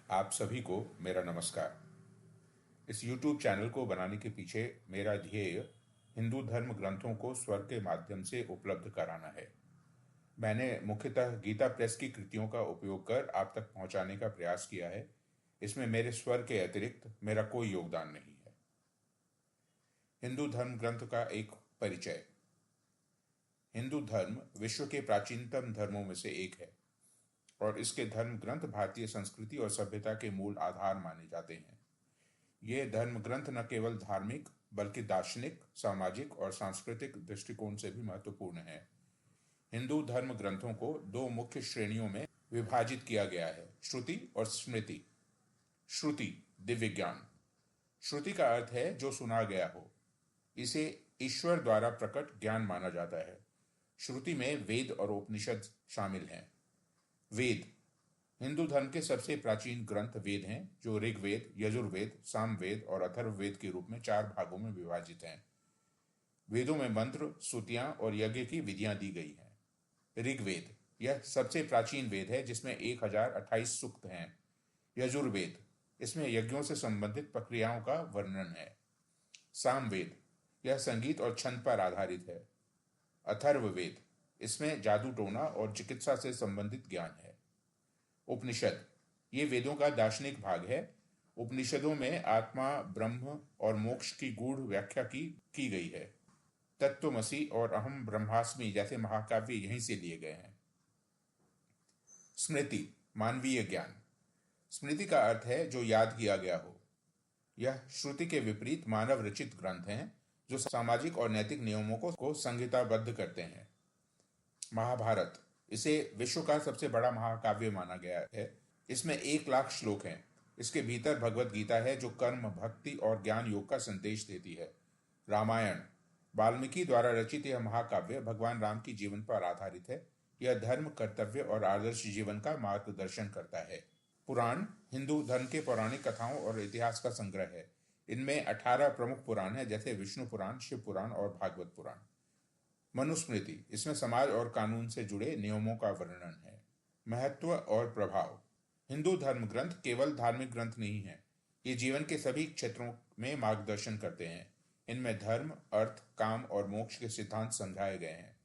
आप सभी को मेरा नमस्कार। इस YouTube चैनल को बनाने के पीछे मेरा ध्येय हिंदू धर्म ग्रंथों को स्वर के माध्यम से उपलब्ध कराना है। मैंने मुख्यतः गीता प्रेस की कृतियों का उपयोग कर आप तक पहुंचाने का प्रयास किया है। इसमें मेरे स्वर के अतिरिक्त मेरा कोई योगदान नहीं है। हिंदू धर्म ग्रंथ का एक परिचय। हिंदू धर्म विश्व के प्राचीनतम धर्मों में से एक है और इसके धर्म ग्रंथ भारतीय संस्कृति और सभ्यता के मूल आधार माने जाते हैं। ये धर्म ग्रंथ न केवल धार्मिक बल्कि दार्शनिक, सामाजिक और सांस्कृतिक दृष्टिकोण से भी महत्वपूर्ण है। हिंदू धर्म ग्रंथों को दो मुख्य श्रेणियों में विभाजित किया गया है, श्रुति और स्मृति। श्रुति दिव्य ज्ञान। श्रुति का अर्थ है जो सुना गया हो। इसे ईश्वर द्वारा प्रकट ज्ञान माना जाता है। श्रुति में वेद और उपनिषद शामिल हैं। वेद हिंदू धर्म के सबसे प्राचीन ग्रंथ वेद हैं, जो ऋग्वेद, यजुर्वेद, सामवेद और अथर्ववेद के रूप में 4 भागों में विभाजित हैं। वेदों में मंत्र, स्तुतियां और यज्ञ की विधियां दी गई हैं। ऋग्वेद यह सबसे प्राचीन वेद है, जिसमें 1028 सूक्त हैं। यजुर्वेद इसमें यज्ञों से संबंधित प्रक्रियाओं का वर्णन है। सामवेद यह संगीत और छंद पर आधारित है। अथर्ववेद इसमें जादू टोना और चिकित्सा से संबंधित ज्ञान है। उपनिषद ये वेदों का दार्शनिक भाग है। उपनिषदों में आत्मा, ब्रह्म और मोक्ष की गूढ़ व्याख्या की गई है। तत्त्वमसि और अहम ब्रह्मास्मि जैसे महाकाव्य यहीं से लिए गए हैं। स्मृति मानवीय ज्ञान। स्मृति का अर्थ है जो याद किया गया हो। यह श्रुति के विपरीत मानव रचित ग्रंथ हैं, जो सामाजिक और नैतिक नियमों को संहिताबद्ध करते हैं। महाभारत इसे विश्व का सबसे बड़ा महाकाव्य माना गया है। इसमें 1 लाख श्लोक हैं। इसके भीतर भगवत गीता है, जो कर्म, भक्ति और ज्ञान योग का संदेश देती है। रामायण वाल्मीकि द्वारा रचित यह महाकाव्य भगवान राम की जीवन पर आधारित है। यह धर्म, कर्तव्य और आदर्श जीवन का मार्गदर्शन करता है। पुराण हिंदू धर्म के पौराणिक कथाओं और इतिहास का संग्रह है। इनमें 18 प्रमुख पुराण हैं, जैसे विष्णु पुराण, शिव पुराण और भागवत पुराण। मनुस्मृति इसमें समाज और कानून से जुड़े नियमों का वर्णन है। महत्व और प्रभाव। हिंदू धर्म ग्रंथ केवल धार्मिक ग्रंथ नहीं है, ये जीवन के सभी क्षेत्रों में मार्गदर्शन करते हैं। इनमें धर्म, अर्थ, काम और मोक्ष के सिद्धांत समझाए गए हैं।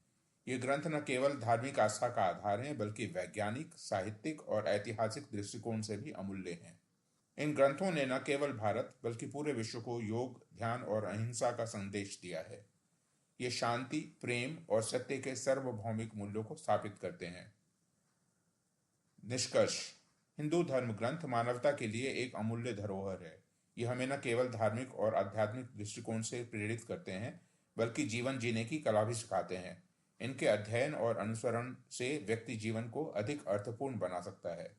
ये ग्रंथ न केवल धार्मिक आस्था का आधार हैं, बल्कि वैज्ञानिक, साहित्यिक और ऐतिहासिक दृष्टिकोण से भी अमूल्य हैं। इन ग्रंथों ने न केवल भारत बल्कि पूरे विश्व को योग, ध्यान और अहिंसा का संदेश दिया है। ये शांति, प्रेम और सत्य के सार्वभौमिक मूल्यों को स्थापित करते हैं। निष्कर्ष। हिंदू धर्म ग्रंथ मानवता के लिए एक अमूल्य धरोहर है। ये हमें न केवल धार्मिक और आध्यात्मिक दृष्टिकोण से प्रेरित करते हैं, बल्कि जीवन जीने की कला भी सिखाते हैं। इनके अध्ययन और अनुसरण से व्यक्ति जीवन को अधिक अर्थपूर्ण बना सकता है।